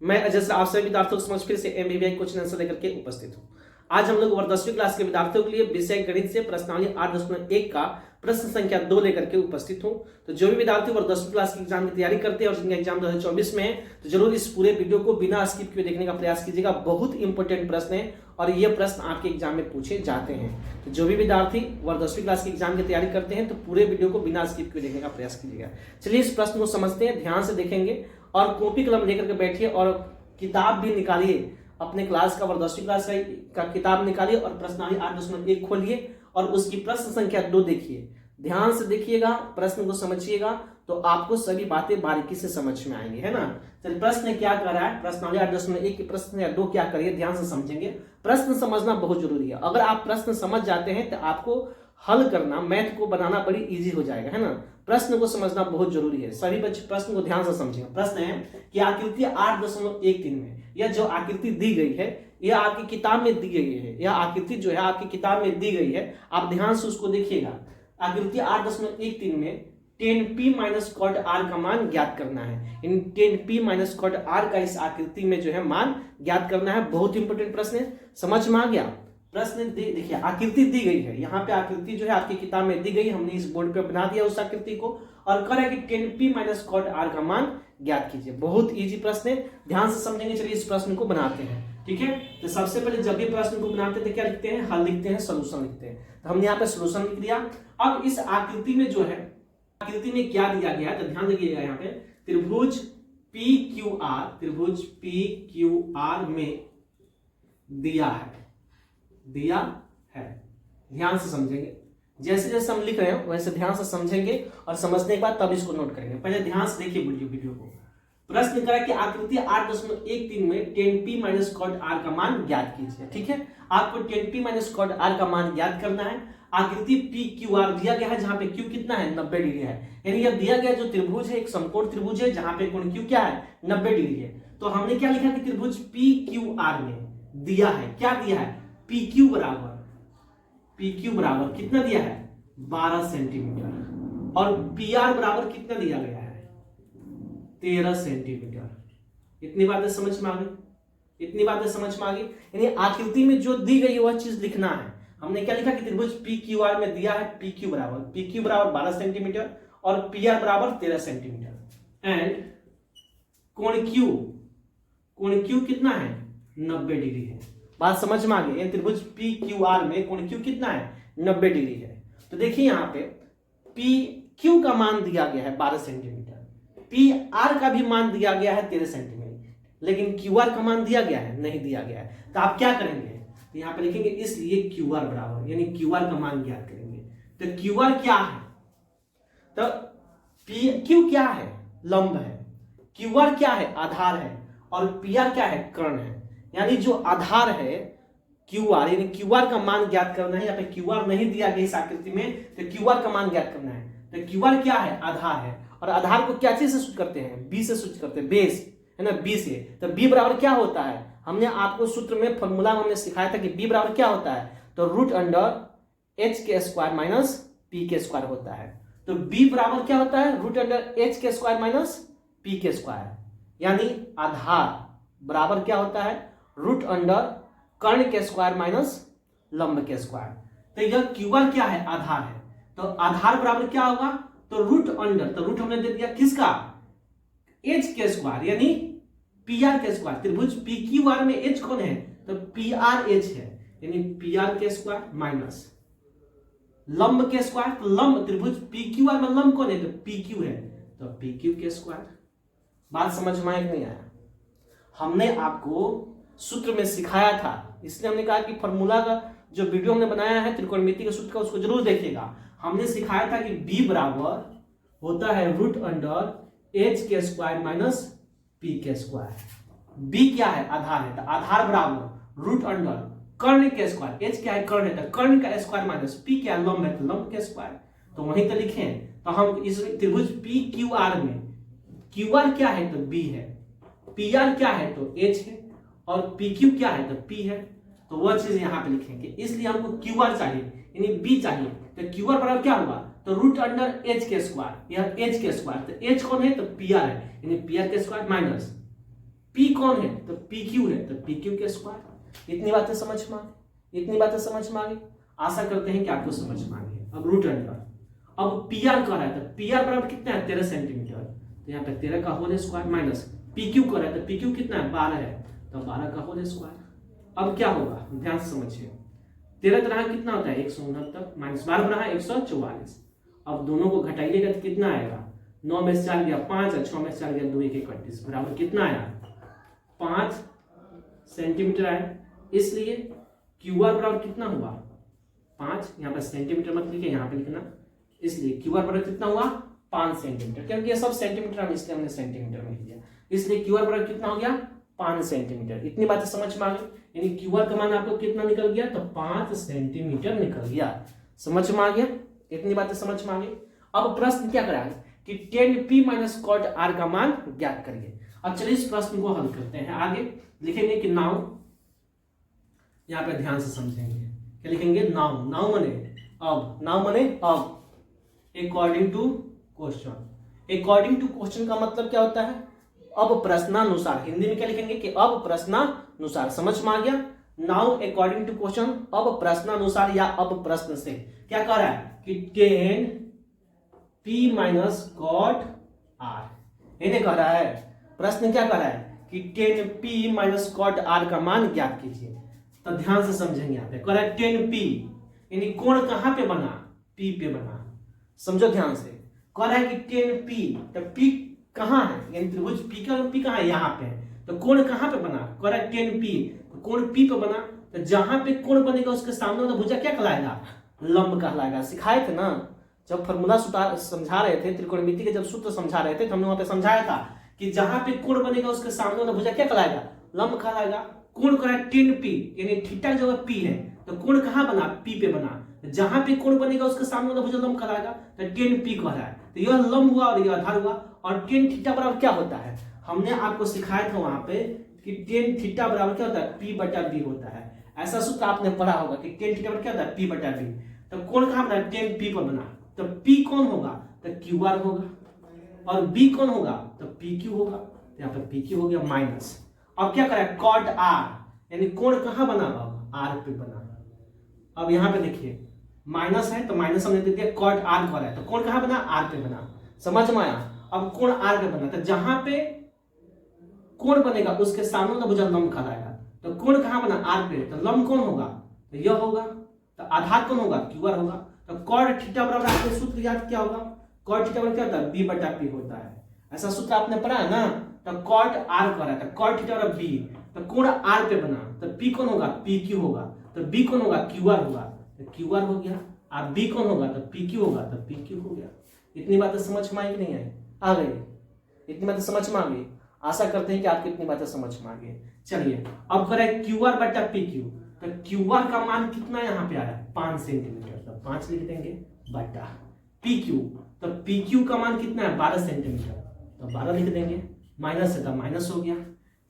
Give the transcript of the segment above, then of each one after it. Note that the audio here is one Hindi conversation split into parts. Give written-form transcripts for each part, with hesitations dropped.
मैं अजय सर आप सभी विद्यार्थियों को समझ फिर से एमबीबीआई कोचिंग आंसर लेकर के उपस्थित हूँ। आज हम लोग वर्ग 10वीं क्लास के विद्यार्थियों के लिए विषय गणित से प्रश्नावली 8.1 का प्रश्न संख्या 2 लेकर के उपस्थित हूँ। तो जो भी विद्यार्थी वर्ग 10वीं क्लास की एग्जाम की तैयारी करते हैं और जिनका एग्जाम 2024 में है, तो जरूर इस पूरे वीडियो को बिना स्किप किए देखने का प्रयास कीजिएगा। बहुत इंपॉर्टेंट प्रश्न है और ये प्रश्न आपके एग्जाम में पूछे जाते हैं। तो जो भी विद्यार्थी वर्ग 10वीं क्लास की एग्जाम की तैयारी करते हैं तो पूरे वीडियो को बिना स्किप किए देखने का प्रयास कीजिएगा। चलिए इस प्रश्न को समझते हैं, ध्यान से देखेंगे और कॉपी कलम लेकर के बैठिए और किताब भी निकालिए। अपने क्लास का वर्ग 10वीं क्लास का किताब निकालिए और प्रश्नावली 8.1 खोलिए और उसकी प्रश्न संख्या 2 देखिए। ध्यान से देखिएगा, प्रश्न को समझिएगा तो आपको सभी बातें बारीकी से समझ में आएंगी, है ना। चलिए प्रश्न क्या कर रहा है, प्रश्नावली 8.1 की प्रश्न संख्या 2 क्या करिए, ध्यान से समझेंगे। प्रश्न समझना बहुत जरूरी है। अगर आप प्रश्न समझ जाते हैं तो आपको हल करना, मैथ को बनाना बड़ी इजी हो जाएगा, है ना। प्रश्न को समझना बहुत जरूरी है। सभी बच्चे प्रश्न को ध्यान से समझेंगे। प्रश्न है कि आकृति 8.13 में यह जो आकृति दी गई है यह आपकी किताब में दी गई है। यह आकृति जो है आपकी किताब में दी गई है, आप ध्यान से उसको देखिएगा। आकृति 8.13 में 10p माइनस कॉट r का मान ज्ञात करना है। इन 10p माइनस कॉट r का इस आकृति में जो है मान ज्ञात करना है। बहुत इंपॉर्टेंट प्रश्न है, समझ में आ गया। प्रश्न देखिए, आकृति दी गई है, यहाँ पे आकृति जो है आपकी किताब में दी गई, हमने इस बोर्ड पे बना दिया उस आकृति को और कह रहा है कि 10p माइनस कॉट r का मान ज्ञात कीजिए। बहुत इजी प्रश्न है, ध्यान से समझेंगे। चलिए इस प्रश्न को बनाते हैं, ठीक है। तो सबसे पहले जब भी प्रश्न को बनाते हैं तो क्या लिखते हैं, हल लिखते हैं, सोल्यूशन लिखते हैं। तो हमने यहाँ पे सोल्यूशन लिख दिया। अब इस आकृति में जो है, आकृति में क्या दिया गया है तो ध्यान देखिएगा। यहाँ पे त्रिभुज PQR में दिया है। ध्यान से समझेंगे, जैसे जैसे हम लिख रहे हैं वैसे ध्यान से समझेंगे और समझने के बाद तब इसको नोट करेंगे। पहले ध्यान से देखिए वीडियो को। प्रश्न करा कि आकृति 8.13 में 10p माइनस कॉट r का मान ज्ञात कीजिए, ठीक है। आपको 10p माइनस कॉट r का मान ज्ञात करना है। आकृति PQR दिया गया है जहां पे Q कितना है, 90 डिग्री है। यानी यह दिया गया जो त्रिभुज है एक समकोण त्रिभुज है जहां पे कोण Q क्या है, 90 डिग्री है। तो हमने क्या लिखा कि त्रिभुज PQR में दिया है, क्या दिया है, PQ बराबर कितना दिया है, 12 सेंटीमीटर और PR बराबर कितना दिया गया है, 13 सेंटीमीटर। इतनी बातें समझ में आ गई, यानी आकृति में जो दी गई वह चीज लिखना है। हमने क्या लिखा कि त्रिभुज PQR में दिया है PQ बराबर 12 सेंटीमीटर और PR बराबर 13 सेंटीमीटर एंड कोण Q कितना है, 90 डिग्री है। बात समझ में आ गई। त्रिभुज PQR में कोण Q कितना है, 90 डिग्री है। तो देखिए यहाँ पे PQ का मान दिया गया है 12 सेंटीमीटर, PR का भी मान दिया गया है 13 सेंटीमीटर, लेकिन QR का मान दिया गया है, नहीं दिया गया है। तो आप क्या करेंगे, तो यहाँ पे लिखेंगे इसलिए QR बराबर, यानी QR का मान ज्ञात करेंगे। तो QR क्या है, तो PQ क्या है, लंब है, QR क्या है, आधार है और PR क्या है, कर्ण है। यानी जो आधार है QR, यानी QR का मान ज्ञात करना है। यहाँ पे QR नहीं दिया गया इस आकृति में, तो QR का मान ज्ञात करना है। तो QR क्या है, आधार है और आधार को क्या चीज से सूचित करते हैं, B से सूचित करते हैं, बेस है ना, B से। तो B बराबर क्या होता है, हमने आपको सूत्र में फॉर्मूला में हमने सिखाया था कि B बराबर क्या होता है, तो रूट अंडर h के स्क्वायर माइनस p के स्क्वायर होता है। तो B बराबर क्या होता है, रूट अंडर h के स्क्वायर माइनस p के स्क्वायर, यानी आधार बराबर क्या होता है, रूट अंडर कर्ण के स्क्वायर माइनस लंब के स्क्वायर। तो यह QR क्या है, आधार है। तो आधार बराबर क्या होगा, तो रूट अंडर, तो रूट हमने दे दिया किसका, h के स्क्वायर यानी PR के स्क्वायर। त्रिभुज PQR में h कौन है, तो PRH है, यानी PR के स्क्वायर माइनस लंब के स्क्वायर। तो लंब त्रिभुज PQR में लंब कौन है, तो PQ है, तो PQ के स्क्वायर। बात समझ में आया कि नहीं आया। हमने आपको सूत्र में सिखाया था, इसलिए हमने कहा कि फॉर्मूला का जो वीडियो हमने बनाया है त्रिकोणमिति के सूत्र का उसको जरूर देखिएगा। हमने सिखाया था कि B बराबर होता है रूट अंडर h के स्क्वायर माइनस p के स्क्वायर। B क्या है, आधार है, तो आधार बराबर रूट अंडर कर्ण के स्क्वायर, h क्या है, कर्ण है, तो कर्ण का स्क्वायर माइनस p क्या है, लंब है, तो लंब के स्क्वायर। तो वहीं तो लिखें। तो हम इस त्रिभुज PQR में QR क्या है, तो B है, PR क्या है, तो H है और PQ क्या है, तो P है। तो वह चीज यहाँ पे लिखेंगे। इसलिए हमको QR चाहिए यानी B चाहिए, तो QR बराबर क्या हुआ, तो रूट अंडर h के स्क्वायर, यह h के स्क्वायर, तो h कौन है, तो PR है, यानी PR के स्क्वायर माइनस P कौन है? तो पी क्यू है, तो पी क्यू के स्क्वायर। इतनी बातें समझ में आ गई, इतनी बातें समझ में आ गई। आशा करते हैं कि आपको समझ में आ गई। अब रूट अंडर, अब पी आर कर रहा है, तो पी आर बराबर कितना है? 13 सेंटीमीटर। तो यहाँ पे 13 का whole square minus P Q कर रहा है, तो पी क्यू कितना है? 12 है, तो 12 का होल स्क्वायर। अब क्या होगा, ध्यान से समझिए। 13 तरह कितना होता है? 169 माइनस 12 बना है 144। अब दोनों को घटाइएगा तो कितना आएगा? 9 में से 4 गया 5 और 6 में से 4 गया 2, 1 31 बराबर कितना आया? 5 सेंटीमीटर आया। इसलिए क्यू आर बराबर कितना हुआ? 5। यहाँ पर सेंटीमीटर मत लिखिए, यहाँ पे लिखना। इसलिए क्यू आर बराबर कितना हुआ? 5 सेंटीमीटर, क्योंकि ये सब सेंटीमीटर हम इसलिए हमने सेंटीमीटर में लिया। इसलिए क्यू आर बराबर कितना हो गया? 5 सेंटीमीटर। इतनी बातें समझ में आ गई। यानी क्यू आर का मान आपको कितना निकल गया? तो 5 सेंटीमीटर निकल गया। समझ में आ गया? इतनी बातें समझ में आ गई। अब प्रश्न क्या करा है कि tan p minus cot r का मान ज्ञात करिए। अब चलिए इस प्रश्न को हल करते हैं। आगे लिखेंगे कि नाउ, यहाँ पे ध्यान से समझेंगे। क्या लिखेंगे? नाउ। नाउ मने अब, नाउ मने अब। According to question. According to question का मतलब क्या होता है? अब प्रश्नानुसार। हिंदी में क्या लिखेंगे कि अब प्रश्नानुसार। समझ में आ गया? नाउ अकॉर्डिंग टू क्वेश्चन, अब प्रश्नानुसार या अब प्रश्न से। क्या कह रहा है कि tan p minus cot r, इन्हें कह रहा है। प्रश्न क्या कह रहा है कि tan p minus cot r का मान ज्ञात कीजिए। तो ध्यान से समझेंगे। यहाँ पे कह रहा है tan p, यानी कोण कहां पे बना? p पे बना। समझो ध्यान से। कह रहा है कि tan p, तो p कहां है? यानी त्रिभुज p का p कहां है? यहाँ पे। तो कोण कहां पे बना? कह रहा है tan p, तो कोण p पे बना। तो जहां पे कोण बनेगा उसके सामने वाला भुजा क्या कहलाएगा? लंब कहलाएगा। सिखाए थे ना जब फॉर्मूला समझा रहे थे, त्रिकोणमिति के जब सूत्र समझा रहे थे, तो हमने वहां पे समझाया था कि जहां पे कोण बनेगा उसके सामने वाला भुजा क्या कहलाएगा? लंब कहलाएगा। कोण कह रहा है tan p, यानी थीटा जो है p है, तो कोण कहां बना? p पे बना। जहां पे कोण बनेगा उसके सामने वाला भुजा लंब कहलाएगा, तो tan p कह रहा है। तो यह लंब हुआ और यह आधार हुआ। और tan थीटा बराबर क्या होता है? हमने आपको सिखाया था वहां पे कि tan थीटा बराबर क्या होता है? p बटा b होता है। ऐसा सूत्र आपने पढ़ा होगा कि tan थीटा बराबर क्या होता है? p बटा b। तो कोण कहां बना? tan p पर बना। तो p कौन होगा? तो q r होगा। और b कौन होगा? तो p q होगा। तो यहाँ पर p q हो गया माइनस। अब क्या करें? cot r, यानी कोण कहां बना? r पे बना। अब यहाँ पे देखिए माइनस है, तो माइनस हमने दे दिया। cot r कर रहा है, तो कोण कहां बना? r पे बना। समझ में आया? अब कोण r पे बना, तो जहां पे कोण बनेगा उसके सामने वाला भुजा लंब कहलाएगा। तो कोण कहां बना? r पे, तो लंब कौन होगा? तो यह होगा। तो आधार कौन होगा? क्यू आर होगा। तो कॉट थीटा बराबर आपने सूत्र याद किया होगा। कॉट थीटा बराबर क्या होता है? b बटा p होता है। ऐसा सूत्र आपने पढ़ा है ना। तो कॉट r कर रहा था, कॉट थीटा बराबर b, तो कोण r पे बना। तो p कौन होगा? p q होगा। तो b कौन होगा? q r होगा। तो q r हो गया। और b कौन होगा? तो p q होगा। तो p q हो गया। इतनी बातें समझ में आई कि नहीं आई? आ गई। इतनी बातें समझ में आ गई। आशा करते हैं कि आपको इतनी बातें समझ में आ गई। चलिए अब करें क्यू आर बटा पी क्यू। तो क्यू आर का मान कितना यहाँ पे आ रहा है? 5 सेंटीमीटर। तो 5 लिख देंगे बटा पी क्यू। तो पी क्यू का मान कितना है? 12 सेंटीमीटर। तो 12 लिख देंगे। माइनस है तो माइनस हो गया।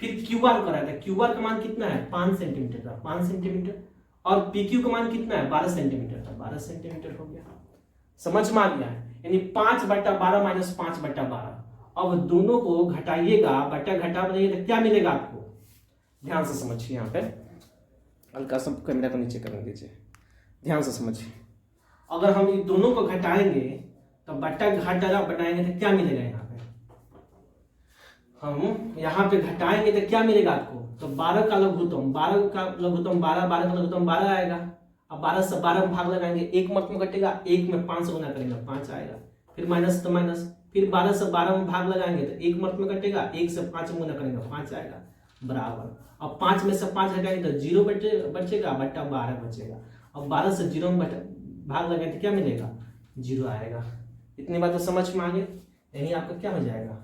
फिर क्यू आर करा था, क्यू आर का मान कितना है? 5 सेंटीमीटर। 5 सेंटीमीटर। और पी क्यू का मान कितना है? 12 सेंटीमीटर। तो 12 सेंटीमीटर हो गया। समझ में आ गया? यानी 5 बटा 12 माइनस 5 बटा 12। अब दोनों को घटाइएगा, बटा घटा बनाइएगा तो क्या मिलेगा आपको? ध्यान से समझिए। यहाँ पे हल्का सा कैमरा को नीचे करने दीजिए, ध्यान से समझिए। अगर हम इन दोनों को घटाएंगे तो बटा घटा बनाएंगे तो क्या मिलेगा? यहाँ पे हम यहाँ पे घटाएंगे तो क्या मिलेगा आपको? तो 12 का लघुत्तम 12, 12 का लघुत्तम 12 आएगा। अब 12 से 12 में भाग लगाएंगे, एक मत में कटेगा, एक में 5 से गुना करेंगे 5 आएगा। फिर माइनस तो माइनस, फिर 12 से 12 में भाग लगाएंगे तो एक मत में कटेगा, एक से 5 में गुना करेंगे 5 आएगा बराबर। अब 5 में से 5 हटाएंगे तो 0 बचेगा बटा 12 बचेगा। अब 12 से 0 में भाग लगाएंगे तो क्या मिलेगा? 0 आएगा। इतनी बातें समझ में आ गई? यानी आपका क्या हो जाएगा?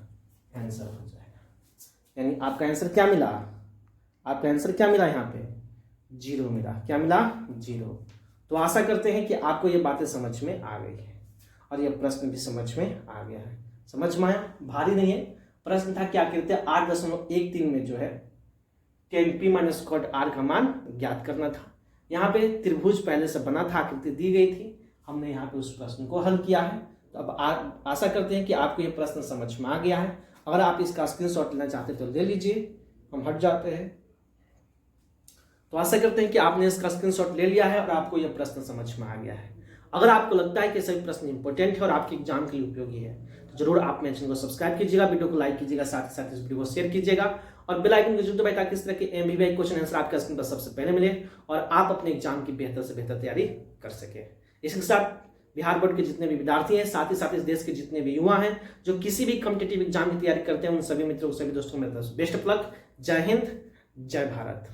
आंसर हो जाएगा। यानी आपका आंसर क्या मिला? आपका आंसर क्या मिला? यहाँ पे 0 मिला। क्या मिला? 0। तो आशा करते हैं कि आपको ये बातें समझ में आ गई है और यह प्रश्न भी समझ में आ गया है। समझ में आया? भारी नहीं है। प्रश्न था क्या कहते हैं 8.13 में जो है tan p minus cot r का मान ज्ञात करना था। यहाँ पे त्रिभुज पहले से बना था, आकृति दी गई थी, हमने यहाँ पे उस प्रश्न को हल किया है। तो अब आशा करते हैं कि आपको ये प्रश्न समझ में आ गया है। अगर आप इसका स्क्रीनशॉट लेना चाहते तो ले लीजिए, हम हट जाते हैं। तो आशा करते हैं कि आपने इसका स्क्रीनशॉट ले लिया है और आपको यह प्रश्न समझ में आ गया है। अगर आपको लगता है कि सभी प्रश्न इंपॉर्टेंट है और आपके एग्जाम के लिए उपयोगी है तो जरूर आप मेरे चैनल को सब्सक्राइब कीजिएगा, वीडियो को लाइक कीजिएगा, साथ ही साथ इस वीडियो को शेयर कीजिएगा और बेल आइकन को जरूर दबाएं ताकि इस तरह के एमबीबीआई क्वेश्चन आंसर आपके स्क्रीन पर सबसे पहले मिले और आप अपने एग्जाम की बेहतर से बेहतर तैयारी कर सके। इसके साथ बिहार बोर्ड के जितने भी विद्यार्थी हैं, साथ ही साथ इस देश के जितने भी युवा हैं जो किसी भी कॉम्पिटिटिव एग्जाम की तैयारी करते हैं, उन सभी मित्रों, सभी दोस्तों को मेरी तरफ से बेस्ट ऑफ लक। जय हिंद, जय भारत।